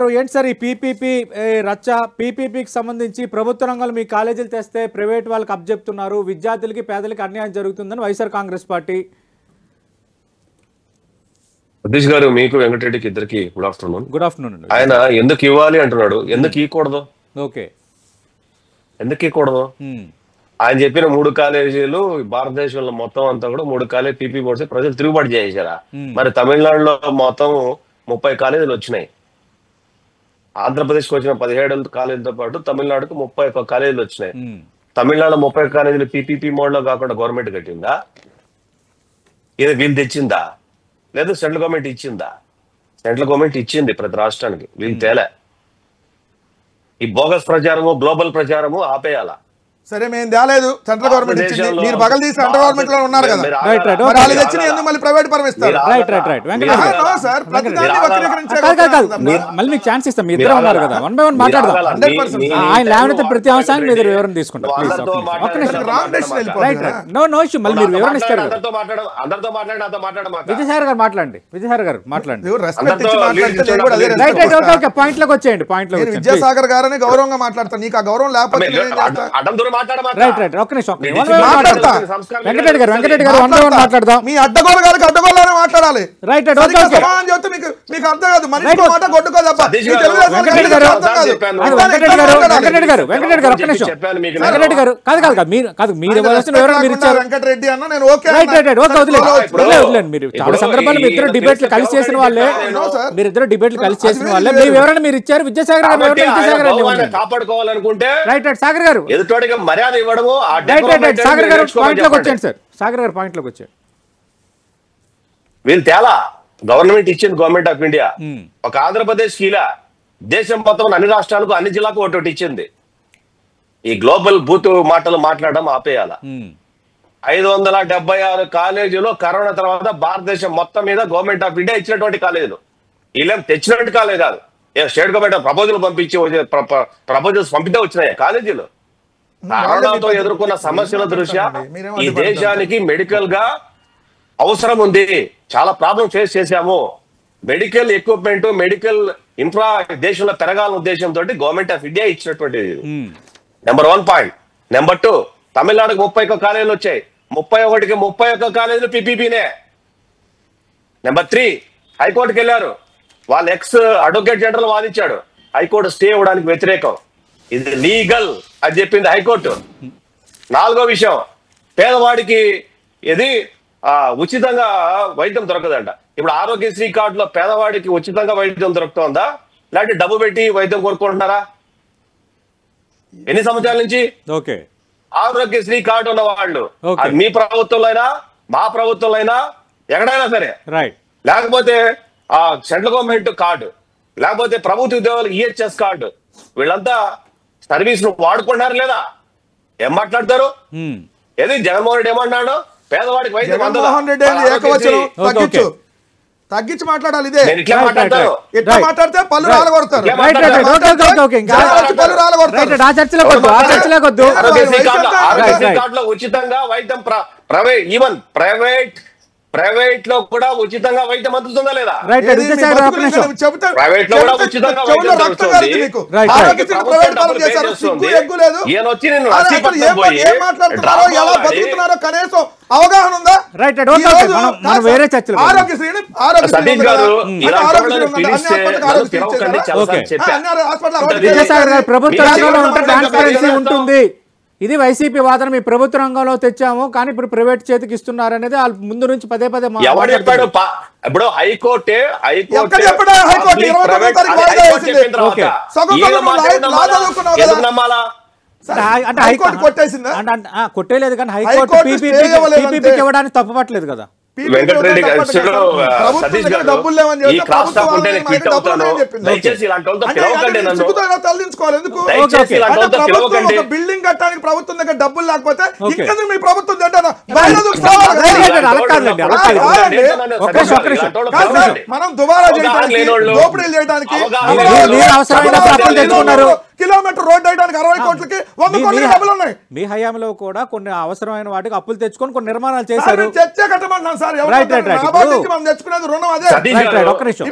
ఏంటి సార్ ఈ పీపీపీ రచ్చ పీపీపీకి సంబంధించి ప్రభుత్వ రంగంలో మీ కాలేజీలు తెస్తే ప్రైవేట్ వాళ్ళకి అబ్జెప్తున్నారు, విద్యార్థులకి పేదలకి అన్యాయం జరుగుతుందని వైఎస్ఆర్ కాంగ్రెస్ పార్టీ. సతీష్ గారు, మీకు వెంకటరెడ్డికి ఇద్దరికి గుడ్ ఆఫ్టర్నూన్. Good afternoon. ఆయన ఎందుకు ఇవ్వాలి అంటున్నాడు, ఎందుకు ఇవ్వకూడదు? ఓకే, ఎందుకు ఇవ్వకూడదు? ఆయన చెప్పిన 3 కాలేజీలు భారతదేశంలో మొత్తం అంతా కూడా 3 కాలేజీ పీపీ బోర్డ్స్ ప్రజలు తిరుగుబాటు చేశారా? మరి తమిళనాడులో మొత్తం 30 కాలేజీలు వచ్చినాయి. ఆంధ్రప్రదేశ్కి వచ్చిన 17 కాలేజీలతో పాటు తమిళనాడుకు 31 కాలేజీలు వచ్చినాయి. తమిళనాడు 30 కాలేజీలు పీపీపీ మోడ్ లో కాకుండా గవర్నమెంట్ కట్టిందా? ఇది వీళ్ళు తెచ్చిందా? లేదు సెంట్రల్ గవర్నమెంట్ ఇచ్చిందా? సెంట్రల్ గవర్నమెంట్ ఇచ్చింది ప్రతి రాష్ట్రానికి, వీళ్ళు తేలే. ఈ బోగస్ ప్రచారము, గ్లోబల్ ప్రచారము ఆపేయాలా? సరే, మేము తేలేదు, సెంట్రల్ గవర్నమెంట్ ఇచ్చింది. మీరు బగలు తీసి సెంట్రల్ గవర్నమెంట్ లో ఉన్నారు కదా, వాళ్ళు తెచ్చిన ఎందుకు మళ్ళీ ప్రైవేట్ పరం ఇస్తారు? మళ్ళీ మీకు ఛాన్స్ ఇస్తాం, మీ ఇద్దరు ఉన్నారు కదా, 1 by 1 మాట్లాడదాం. ఆయన లేవనైతే ప్రతి అంశానికి మీరు వివరణ తీసుకుంటారు. నో ఇష్యూ, మళ్ళీ మీరు వివరణ ఇస్తారు. విజయసాగర్ గారు మాట్లాడండి, విజయసాగర్ గారు మాట్లాడండి. పాయింట్ లోకి వచ్చేయండి, పాయింట్ లోకి. విజయసాగర్ గారని గౌరవంగా మాట్లాడతాను, నీకు ఆ గౌరవం లేకపోతే వెంకటరెడ్డి గారు మాట్లాడదాం. మీ అడ్డగోలు గారికి అడ్డగోళ్ళనే మాట్లాడాలి. మీకు అర్థం కాదు, మనిషి మాట కొట్టుకో తప్ప. వెంకటరెడ్డి గారు కాదు మీరు వెంకటరెడ్డి అన్న నేను ఓకే. వదిలేండి, మీరు చాలా సందర్భాలు మీ ఇద్దరు డిబేట్లు కలిసి చేసిన వాళ్ళే, మీరిద్దరు డిబేట్లు కలిసి చేసిన వాళ్ళే. మీ వివరణ మీరు ఇచ్చారు. విద్యాసాగర్ గారు కాపాడుకోవాలనుకుంటే సాగర్ గారు మర్యాద ఇవ్వడము. సాగర్ గారు పాయింట్ లోకి వచ్చాను సార్, సాగర్ గారు పాయింట్ లోకి వచ్చారు. వీళ్ళు తేలా, గవర్నమెంట్ ఇచ్చింది, గవర్నమెంట్ ఆఫ్ ఇండియా. ఒక ఆంధ్రప్రదేశ్ కీలా దేశం మొత్తం అన్ని రాష్ట్రాలకు అన్ని జిల్లాకు ఒకటి ఇచ్చింది. ఈ గ్లోబల్ బూత్ మాటలు మాట్లాడడం ఆపేయాల. 576 కాలేజీలు కరోనా తర్వాత భారతదేశం మొత్తం మీద గవర్నమెంట్ ఆఫ్ ఇండియా ఇచ్చినటువంటి కాలేజీలు. వీళ్ళేం తెచ్చినటువంటి కాలేజీ కాదు, స్టేట్ గవర్నమెంట్ ప్రపోజల్ పంపించి ప్రపోజల్స్ పంపితే వచ్చినాయి కాలేజీలు. కరోనాతో ఎదుర్కొన్న సమస్యల దృష్ట్యా ఈ దేశానికి మెడికల్ గా అవసరం ఉంది, చాలా ప్రాబ్లం ఫేస్ చేశాము. మెడికల్ ఎక్విప్మెంట్, మెడికల్ ఇన్ఫ్రా దేశంలో పెరగాలన్న ఉద్దేశంతో గవర్నమెంట్ ఆఫ్ ఇండియా ఇచ్చినటువంటిది. Number 1 point. నెంబర్ 2, తమిళనాడుకు 31 కాలేజీలు వచ్చాయి, 31కి 31 కాలేజీలు పీపీపీనే. నెంబర్ 3, హైకోర్టుకి వెళ్ళారు. వాళ్ళ ఎక్స్ అడ్వకేట్ జనరల్ వాదించాడు, హైకోర్టు స్టే ఇవ్వడానికి వ్యతిరేకం, ఇది లీగల్ అని చెప్పింది హైకోర్టు. 4వ విషయం, పేదవాడికి ఇది ఉచితంగా వైద్యం దొరకదంట. ఇప్పుడు ఆరోగ్యశ్రీ కార్డులో పేదవాడికి ఉచితంగా వైద్యం దొరుకుతుందా, లేదంటే డబ్బు పెట్టి వైద్యం కొనుక్కుంటున్నారా? ఎన్ని సంవత్సరాల నుంచి ఆరోగ్యశ్రీ కార్డు ఉన్న వాళ్ళు, మీ ప్రభుత్వంలో అయినా మా ప్రభుత్వంలో అయినా ఎక్కడైనా సరే, లేకపోతే సెంట్రల్ గవర్నమెంట్ కార్డు, లేకపోతే ప్రభుత్వ ఉద్యోగులకు ఈహెచ్ఎస్ కార్డు, వీళ్ళంతా సర్వీస్ ను వాడుకుంటున్నారు లేదా? ఏం మాట్లాడతారు? ఏది జగన్మోహన్ రెడ్డి ఏమన్నాడు? పేదవాడికి వైద్యం తగ్గించి మాట్లాడాలి. ఇదే ఎట్లా మాట్లాడితే పళ్ళు రాలగొడతారు. ఉచితంగా వైద్యం ప్రైవేట్ లో కూడా ఉచితంగా వైద్యం అందుతుందా లేదా? ప్రైవేట్ లో కూడా ఉచితంగా కనీసం అవగాహన ఉందా? వేరే చర్చలు ప్రభుత్వ రంగంలో ఉంటే ట్రాన్స్పరెన్సీ ఉంటుంది. ఇది వైసీపీ వాదన. మీ ప్రభుత్వ రంగంలో తెచ్చాము కానీ ఇప్పుడు ప్రైవేట్ చేతికి ఇస్తున్నారు అనేది వాళ్ళు ముందు నుంచి పదే ఎవరు చెప్పాడు? ఇప్పుడు హైకోర్టే అంటే హైకోర్టు కొట్టేలేదు కానీ హైకోర్టు పీపీపీకి ఇవ్వడానికి తప్పపట్లేదు కదా. వెంకటరెడ్డి గారు, సతీష్ గారు, ఈ క్రాస్ టాక్ ఉంటే క్విట్ అవుతాను. దయచేసి ఇలాంటి వాళ్ళతో పిలవకండి నన్ను. బిల్డింగ్ కట్టడానికి ప్రభుత్వం దగ్గర డబ్బులు లేకపోతే మీ ప్రభుత్వం మనం దుబారా చేయడానికి, దోపిడీలు చేయడానికి కిలోమీటర్ రోడ్డు వేయడానికి 60 కోట్లకి 100 కోట్లకి డబ్బులు ఉన్నాయి. మీ హయాంలో కూడా కొన్ని అవసరమైన వాటికి అప్పులు తెచ్చుకొని కొన్ని నిర్మాణాలు చేశారు. చర్చ కట్టమంటున్నాను సార్. మనం తెచ్చుకునేది రుణం అదే. ఒక్క నిమిషం.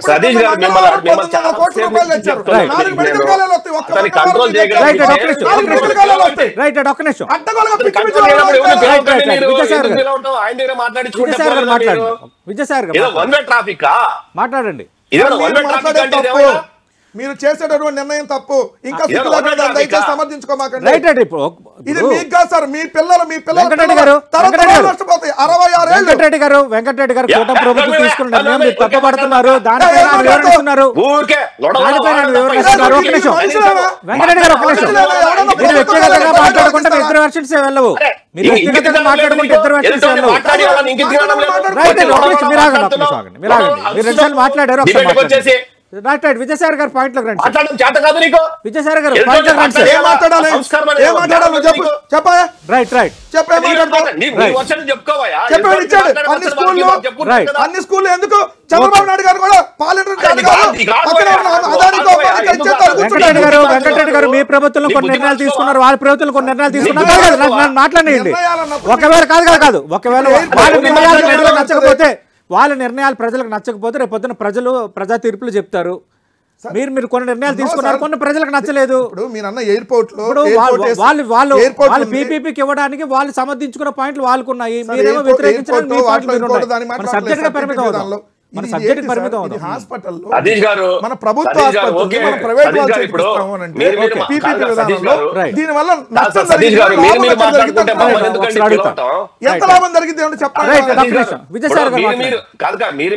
రూపాయలు తెచ్చారు. 4 మెడికల్ కాలేజీలు వస్తాయి. ఒక్క నిమిషం. అడ్డగోలుగా పిచ్చి పిచ్చి విజయసాగర్ మాట్లాడండి. మీరు చేసేటటువంటి నిర్ణయం తప్పు. ఇంకా దయచేసి సమర్థించుకోమాకండి. ఇది మీకు కాదు సార్. మీ పిల్లలు వెంకటరెడ్డి గారు 66 ఏళ్ళు వెంకటరెడ్డి గారు కూటమి ప్రభుత్వం తీసుకున్న నిర్ణయం మీరు తప్పబడుతున్నారు. దానిపైన వివరిస్తున్నారు. వెంకటరెడ్డి గారు ఒక్క నిమిషం. మీరు వ్యక్తిగతంగా మాట్లాడుకుంటే మీ ఇద్దరు వర్షన్స్ వెళ్ళవు. మీరు వ్యక్తిగతంగా మాట్లాడుకుంటే ఇద్దరు వర్షన్స్ వెళ్ళవు. మీరు 2 సార్లు మాట్లాడారు. విజయసాగర్ గారు పాయింట్ లోకి రండి. విజయసాగర్ గారు పాయింట్ లోకి రండి. అన్ని స్కూల్ ఎందుకు చంద్రబాబు నాయుడు గారు కూడా వెంకటరెడ్డి గారు మీ ప్రభుత్వంలో కొన్ని నిర్ణయాలు తీసుకున్నారు, వాళ్ళ ప్రభుత్వంలో కొన్ని నిర్ణయాలు తీసుకున్నారు. మాట్లాడండి. ఒకవేళ కాదు ఒకవేళ వాళ్ళ నిర్ణయాలు నచ్చకపోతే ప్రజలకు నచ్చకపోతే రేపు పొద్దున ప్రజా తీర్పులు చెప్తారు. మీరు కొన్ని నిర్ణయాలు తీసుకున్నారు, కొన్ని ప్రజలకు నచ్చలేదు. వాళ్ళు పీపీపీకి ఇవ్వడానికి వాళ్ళు సమర్థించుకున్న పాయింట్లు వాళ్ళకున్నాయి. మీరేమో వ్యతిరేకించడానికి మీ పాయింట్లు మన సబ్జెక్ట్ గా పరిమితం అవుతాం. మన సబ్జెక్ట్ పరిమితం అవుతాం. హాస్పిటల్లో మన ప్రభుత్వ ఆసుపత్రి మన ప్రైవేట్ దీనివల్ల ఎంత లాభం జరిగింది చెప్పండి.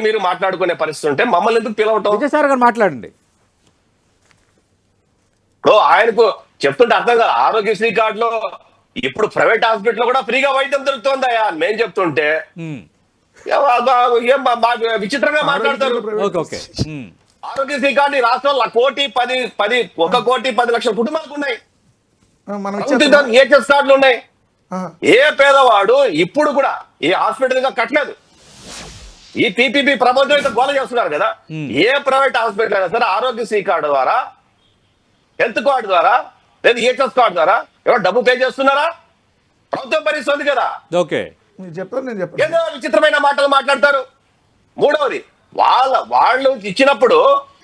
మీరు మాట్లాడుకునే పరిస్థితి ఉంటే మమ్మల్ని ఎందుకు పిలవటం? విజయసాగర్ గారు మాట్లాడండి. ఆయనకు చెప్తుంటే అర్థం కాదు. ఆరోగ్యశ్రీ కార్డులో ఇప్పుడు ప్రైవేట్ హాస్పిటల్ కూడా ఫ్రీగా వైద్యం దొరుకుతుందయా మేము చెప్తుంటే విచిత్రంగా మాట్లాడతారు. ఆరోగ్యశ్రీ కార్డు ఈ రాష్ట్రంలో 1,10,10,10 కుటుంబాలకు ఉన్నాయి. ఏహెచ్ కార్డులు ఉన్నాయి. ఏ పేదవాడు ఇప్పుడు కూడా ఈ హాస్పిటల్ గా కట్టలేదు. ఈ పీపీపీ ప్రభుత్వం అయితే గోల చేస్తున్నారు కదా. ఏ ప్రైవేట్ హాస్పిటల్ అయినా సరే ఆరోగ్యశ్రీ కార్డు ద్వారా, హెల్త్ కార్డు ద్వారా, లేదా ఏహెచ్ కార్డు ద్వారా ఎవరు డబ్బు పే చేస్తున్నారా? ప్రభుత్వం భరిస్తుంది కదా. ఏదో విచిత్రమైన మాటలు మాట్లాడతారు. మూడవది, వాళ్ళు ఇచ్చినప్పుడు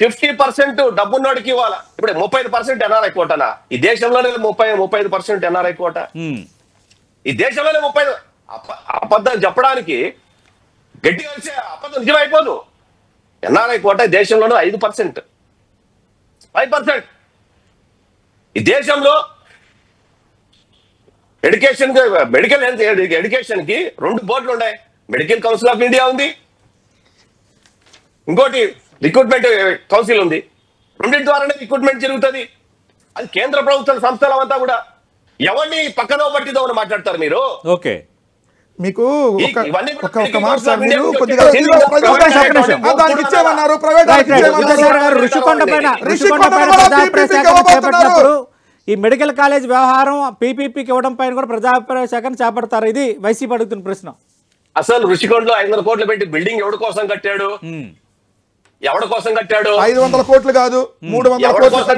50% డబ్బున్నోడికి ఇవ్వాలా. ఇప్పుడు 35% ఎన్ఆర్ఐ కోటనా? ఈ దేశంలోనే 35% ఎన్ఆర్ఐ కోట. ఈ దేశంలోనే 30. అబద్ధం చెప్పడానికి గట్టిగా వచ్చే అబద్ధం నిజమైపోదు. ఎన్ఆర్ఐ కోట దేశంలోనే 5%. ఈ దేశంలో ఎడ్యుకేషన్ కి 2 బోర్డులు ఉన్నాయి. మెడికల్ కౌన్సిల్ ఆఫ్ ఇండియా ఉంది, ఇంకోటి రిక్రూట్మెంట్ కౌన్సిల్ ఉంది. రెండింటి ద్వారానే రిక్రూట్మెంట్ జరుగుతుంది. అది కేంద్ర ప్రభుత్వ సంస్థల అంతా కూడా. ఎవరిని పక్కదో పట్టిదో అని మాట్లాడతారు మీరు. ఓకే, మీకు ఒక మాట సార్, మీరు కొద్దిగా ఈ మెడికల్ కాలేజ్ వ్యవహారం పీపీపీకి ఇవ్వడం పైన కూడా ప్రజాభిప్రాయ శాఖను చేపడతారు. ఇది వైసీపీ అడుగుతున్న ప్రశ్న. అసలు రుషికొండలో 500 కోట్లు పెట్టి బిల్డింగ్ ఎవరి కోసం కట్టాడు? 500 కోట్లు కాదు, 300 కోట్లు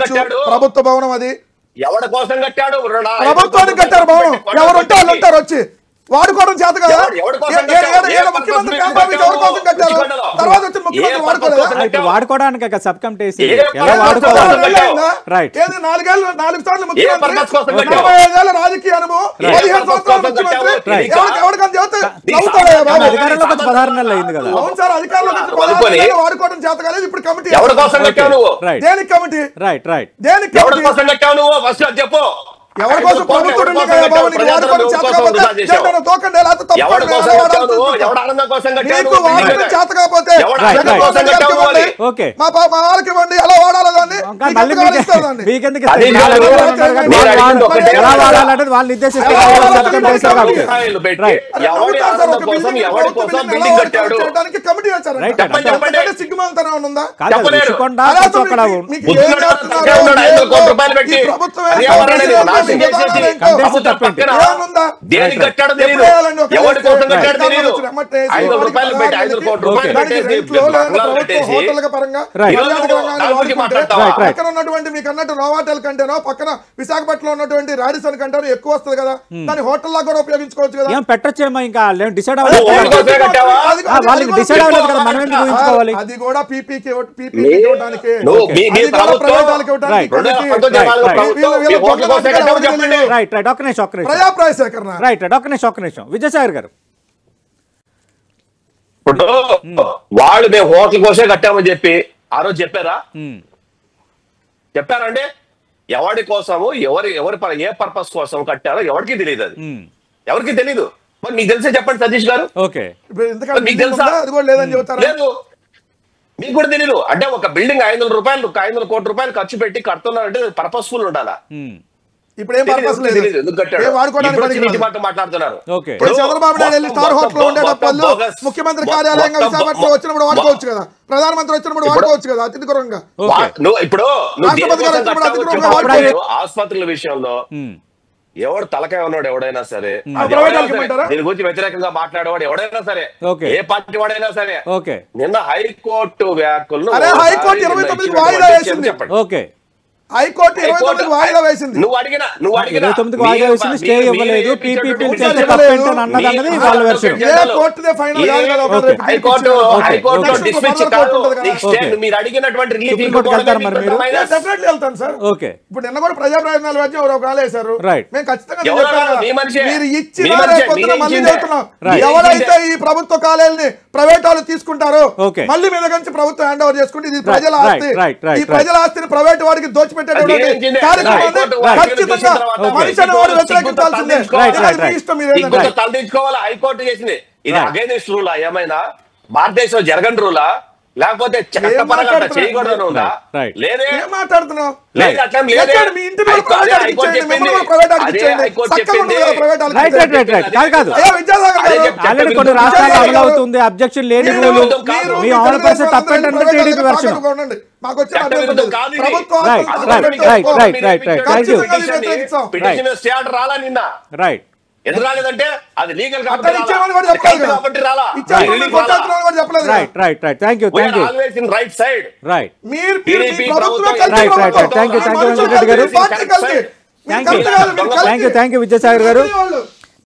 ప్రభుత్వ భవనం. అది ఎవరి కోసం కట్టాడు? ప్రభుత్వానికి కట్టారు భవనం. ఎవరు ఉంటే వాళ్ళు ఉంటారు వచ్చి వాడుకోవడం చేత కదా. ముఖ్యమంత్రి వాడుకోవడానికి సబ్ కమిటీ 4 సార్లు ముఖ్యమంత్రి, 45 ఏళ్ళ రాజకీయ అనుభవం, 15 సంవత్సరాల ముఖ్యమంత్రి. అధికారంలో 16 నెలలు అయింది కదా. అవును సార్, అధికారంలో వాడుకోవడం చేత కాలేదు. ఇప్పుడు కమిటీ దేనికి కమిటీ? దేనికి చెప్పు. ఎవరి కోసం? ప్రభుత్వం చేత కాకపోతే మా వాళ్ళకి ఇవ్వండి, ఎలా వాడాలో దాన్ని కమిటీ వచ్చారు. సిగ్గుమాలతనం ఉందా? దేనికి కట్టాడో తెలియదు, ఎవరి కోసం కట్టాడో తెలియదు. 500 రూపాయలు పెట్టి 500 కోట్ల రూపాయలు పెట్టేసి మాట్లాడతావా? పక్కన ఉన్నటువంటి మీకు అన్నట్టు నోవాటెల్ కంటేనో పక్కన విశాఖపట్నంలో ఉన్నటువంటి రాడిసన్ కంటేనో ఎక్కువ వస్తుంది కదా, దాన్ని హోటల్ లాగా కూడా ఉపయోగించుకోవచ్చు కదా. ఏం పెట్టచ్చేమో ఇంకా డిసైడ్ అవ్వలేదు కదా, మనం ఎందుకు ఊహించుకోవాలి? అది కూడా పీపీకి ఇవ్వడానికి ప్రైవేట్ వాళ్ళకి ఇవ్వడానికి ప్రజాప్రాయ సేకరణ. ఒక్క నిమిషం విజయసాగర్ గారు. ఇప్పుడు వాళ్ళు మేము హోటల్ కోసే కట్టామని చెప్పి ఆ రోజు చెప్పారండి. ఎవరి కోసము ఎవరి ఏ పర్పస్ కోసం కట్టారో ఎవరికి తెలియదు, అది ఎవరికి తెలీదు. మరి మీకు తెలిసే చెప్పండి సతీష్ గారు. మీకు తెలుసా? లేదు, మీకు కూడా తెలీదు. అంటే ఒక బిల్డింగ్ 500 కోట్ల రూపాయలు ఖర్చు పెట్టి కడుతున్నారంటే పర్పస్ఫుల్ ఉండాలా? ఇప్పుడు ఏం పర్పస్ లేదు, మాట్లాడుతున్నారు. చంద్రబాబు నాయుడు వెళ్ళి స్టార్ హోటల్ లో ఉండేటప్పుడు ముఖ్యమంత్రి కార్యాలయంగా విశాఖపట్నంలో వచ్చినప్పుడు వాడుకోవచ్చు కదా, ప్రధానమంత్రి వచ్చినప్పుడు వాడుకోవచ్చు కదా అతిథికరంగా. ఇప్పుడు ఆసుపత్రుల విషయంలో ఎవడు తలకాయ ఉన్నాడు ఎవడైనా సరే, దీని గురించి వ్యతిరేకంగా మాట్లాడేవాడు ఎవడైనా సరే, ఏ పార్టీ వాడైనా సరే, నిన్న హైకోర్టు వ్యాఖ్యలను హైకోర్టు 29 వాయిదా వేసింది. ఓకే, హైకోర్టు 29 వాయిదా వేసింది. నువ్వు అడిగిన 29 వాయిదా వేసింది, స్టే ఇవ్వలేదు. పీపీపీ చేస్తే తప్పేంటి అన్నదన్నది వాళ్ళ వెర్షన్. మీరు అడిగినటువంటి ఓకే. ఇప్పుడు నిన్న కూడా ప్రజా ప్రయోజనాల మధ్య ఒక కాల్ వేశారు. మేము ఖచ్చితంగా మీరు ఇచ్చిన మళ్ళీ చెప్తున్నాం, ఎవరైతే ఈ ప్రభుత్వ కాలేజీని ప్రైవేట్ వాళ్ళు తీసుకుంటారో మళ్ళీ మీద నుంచి ప్రభుత్వం హ్యాండ్ ఓవర్ చేసుకుంటే ఇది ప్రజల ఆస్తి. ఈ ప్రజల ఆస్తిని ప్రైవేట్ వాడికి దోచిపెట్టేటువంటి కార్యక్రమాన్ని ఖచ్చితంగా మనిషి అనేవాడు వ్యతిరేకించాల్సిందే. ఇష్టం మీరు తలదించుకోవాలి. హైకోర్టు చేసింది ఇది అగైనెస్ట్ రూలా? ఏమైనా భారతదేశంలో జరగని రూలా? లేకపోతే చట్టపరంగా చేయకూడదని ఉందా? లేదే. ఏం మాట్లాడుతున్నావు? లేదు, అట్లా కొన్ని రాష్ట్రాల్లో అమలు అవుతుంది, అబ్జెక్షన్ లేని రూలు, మీ అమలు పరిస్థితి తప్పంటే టీడీపీ వెర్షన్. రాలా నిన్న? రైట్, ఎందుకు రాలేదంటే అది లీగల్ కాబట్టి రాలా. Right side right. Thank you Vijayasagar గారు.